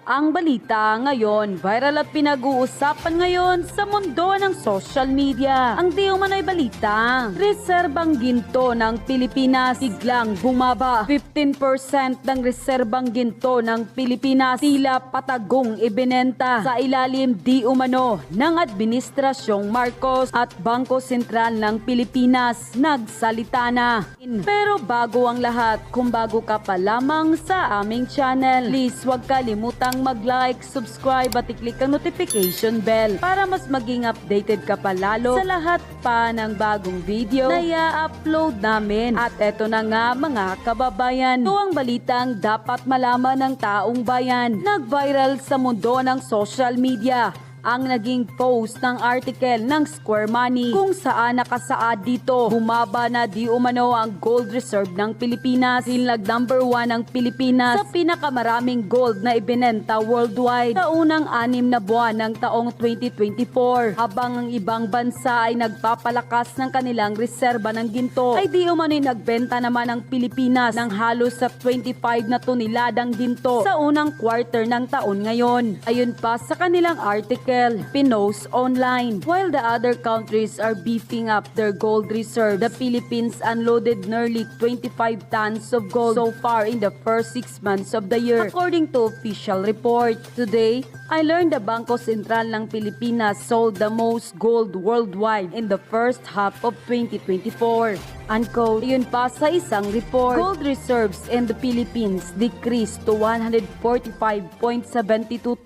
Ang balita ngayon, viral at pinag-uusapan ngayon sa mundo ng social media. Ang di umano'y balita, reserbang ginto ng Pilipinas biglang bumaba. 15% ng reserbang ginto ng Pilipinas tila patagong ibinenta sa ilalim di umano ng Administrasyong Marcos at Bangko Sentral ng Pilipinas nagsalita na. Pero bago ang lahat, kung bago ka pa lamang sa aming channel, please huwag kalimutang mag-like, subscribe at i-click ang notification bell para mas maging updated ka pa lalo sa lahat pa ng bagong video na i-upload namin. At eto na nga mga kababayan, ito ang balitang dapat malaman ng taong bayan. Nag-viral sa mundo ng social media ang naging post ng article ng Square Money kung saan nakasaad dito, bumaba na di umano ang gold reserve ng Pilipinas. Hinlag number 1 ang Pilipinas sa pinakamaraming gold na ibinenta worldwide sa unang 6 na buwan ng taong 2024. Habang ang ibang bansa ay nagpapalakas ng kanilang reserba ng ginto, ay di umano'y nagbenta naman ang Pilipinas ng halos sa 25 na toneladang ginto sa unang quarter ng taon ngayon. Ayun pa sa kanilang article, pinost online. While the other countries are beefing up their gold reserve, the Philippines unloaded nearly 25 tons of gold so far in the first 6 months of the year, according to official report. Today, I learned the Bangko Sentral ng Pilipinas sold the most gold worldwide in the first half of 2024. Unquote. Yun pa sa isang report, gold reserves in the Philippines decreased to 145.72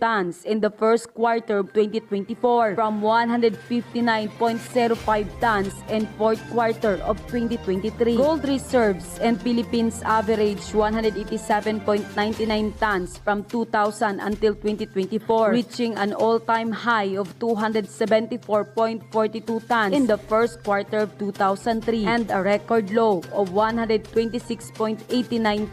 tons in the first quarter of 2024 from 159.05 tons in fourth quarter of 2023. Gold reserves in Philippines averaged 187.99 tons from 2000 until 2024, reaching an all-time high of 274.42 tons in the first quarter of 2003 and a record low of 126.89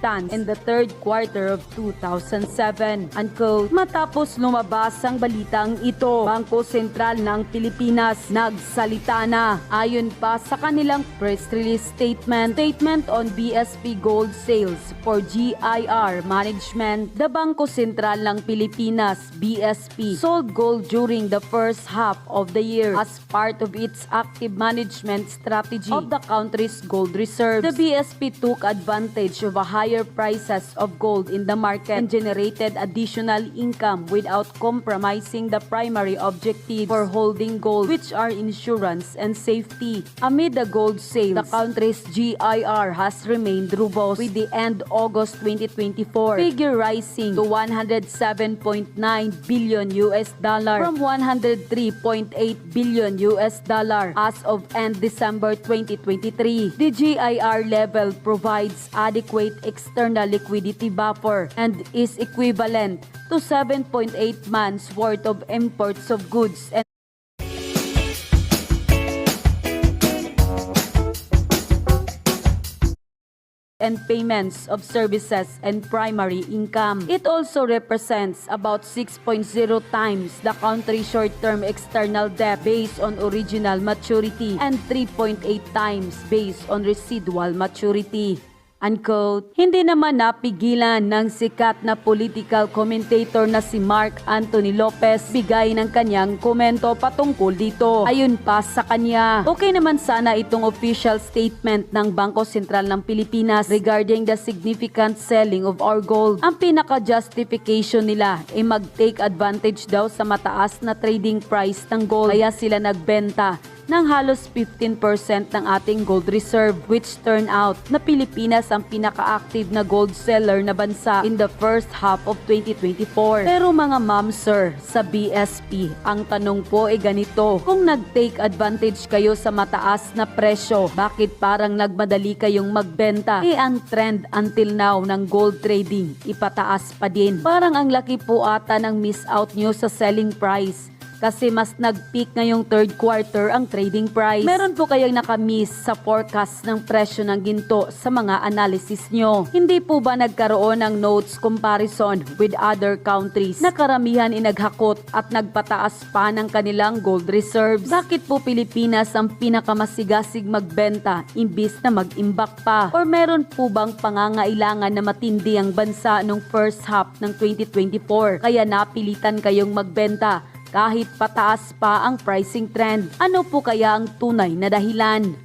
tons in the third quarter of 2007. Unquote. Matapos lumabas ang balitang ito, Bangko Sentral ng Pilipinas nagsalita na. Ayon pa sa kanilang press release statement on BSP gold sales for GIR management, the Bangko Sentral ng Pilipinas, BSP, sold gold during the first half of the year as part of its active management strategy of the country's gold reserves. The BSP took advantage of a higher prices of gold in the market and generated additional income without compromising the primary objective for holding gold, which are insurance and safety. Amid the gold sales, the country's GIR has remained robust, with the end August 2024 figure rising to 107.9 billion US dollar from 103.8 billion US dollar as of end December 2023. The GIR level provides adequate external liquidity buffer and is equivalent to 7.8 months worth of imports of goods and payments of services and primary income. It also represents about 6.0 times the country's short-term external debt based on original maturity and 3.8 times based on residual maturity. Unquote. Hindi naman napigilan ng sikat na political commentator na si Mark Anthony Lopez bigay ng kanyang komento patungkol dito. Ayun pa sa kanya, okay naman sana itong official statement ng Bangko Sentral ng Pilipinas regarding the significant selling of our gold. Ang pinaka-justification nila ay mag-take advantage daw sa mataas na trading price ng gold, kaya sila nagbenta ng halos 15% ng ating gold reserve, which turn out na Pilipinas ang pinaka-active na gold seller na bansa in the first half of 2024. Pero mga ma'am sir, sa BSP, ang tanong po ay ganito, kung nag-take advantage kayo sa mataas na presyo, bakit parang nagmadali kayong magbenta? Ang trend until now ng gold trading, ipataas pa din. Parang ang laki po ata ng miss out nyo sa selling price. kasi mas nag-peak ngayong third quarter ang trading price. Meron po kayong nakamiss sa forecast ng presyo ng ginto sa mga analysis nyo? Hindi po ba nagkaroon ng notes comparison with other countries na karamihan inaghakot at nagpataas pa ng kanilang gold reserves? Bakit po Pilipinas ang pinakamasigasig magbenta imbis na mag-imbak pa? Or meron po bang pangangailangan na matindi ang bansa nung first half ng 2024 kaya napilitan kayong magbenta kahit pataas pa ang pricing trend? Ano po kaya ang tunay na dahilan?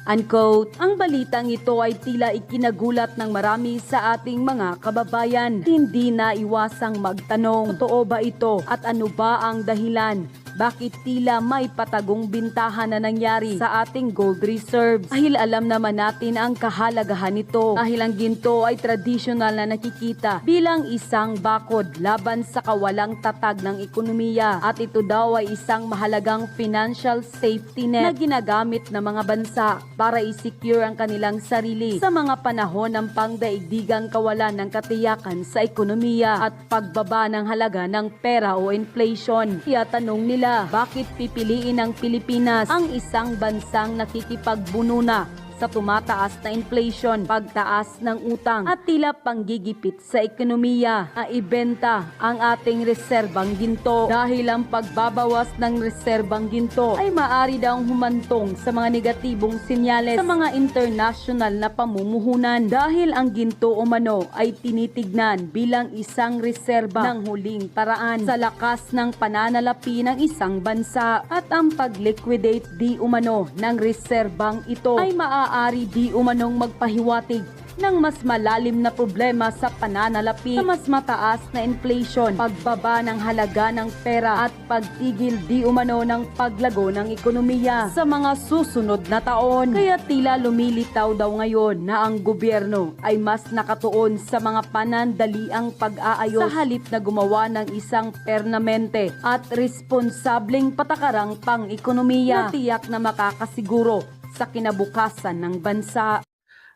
Unquote. Ang balitang ito ay tila ikinagulat ng marami sa ating mga kababayan. Hindi na iwasang magtanong, totoo ba ito at ano ba ang dahilan? Bakit tila may patagong bintahan na nangyari sa ating gold reserves? Dahil alam naman natin ang kahalagahan nito. Dahil ang ginto ay tradisyonal na nakikita bilang isang bakod laban sa kawalang tatag ng ekonomiya. At ito daw ay isang mahalagang financial safety net na ginagamit ng mga bansa para i-secure ang kanilang sarili sa mga panahon ng pangdaigdigang kawalan ng katiyakan sa ekonomiya at pagbaba ng halaga ng pera o inflation. Kaya tanong nila, bakit pipiliin ng Pilipinas ang isang bansang nakikipagbuno na sa tumataas na inflation, pagtaas ng utang at tila panggigipit sa ekonomiya na ibenta ang ating reserbang ginto? Dahil ang pagbabawas ng reserbang ginto ay maaari daw humantong sa mga negatibong senyales sa mga international na pamumuhunan dahil ang ginto umano ay tinitignan bilang isang reserba ng huling paraan sa lakas ng pananalapi ng isang bansa at ang pag-liquidate di umano ng reserbang ito ay maaari di umanong magpahiwatig ng mas malalim na problema sa pananalapi sa mas mataas na inflation, pagbaba ng halaga ng pera at pagtigil di umano ng paglago ng ekonomiya sa mga susunod na taon. Kaya tila lumilitaw daw ngayon na ang gobyerno ay mas nakatuon sa mga panandaliang pag-aayos sa halip na gumawa ng isang permanente at responsableng patakarang pang-ekonomiya na tiyak na makakasiguro sa kinabukasan ng bansa.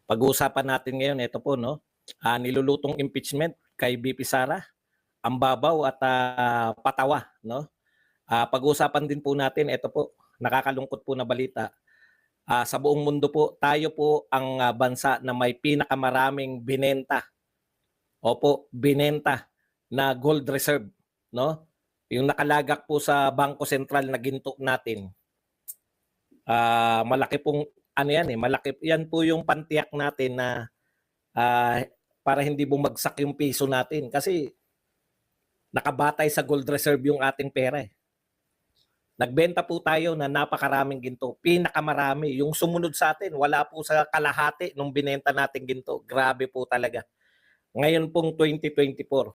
Pag-uusapan natin ngayon, ito po, no? Nilulutong impeachment kay VP Sara, ang babaw at patawa, no? Pag-uusapan din po natin, ito po, nakakalungkot po na balita. Sa buong mundo po, tayo po ang bansa na may pinakamaraming binenta. Opo, binenta na gold reserve, no? Yung nakalagak po sa Bangko Sentral na ginto natin. Malaki pong ano yan malaki yan po yung pantiyak natin na para hindi bumagsak yung piso natin kasi nakabatay sa gold reserve yung ating pera. Nagbenta po tayo na napakaraming ginto, pinakamarami. Yung sumunod sa atin, wala po sa kalahati nung binenta natin ginto. Grabe po talaga. Ngayon pong 2024,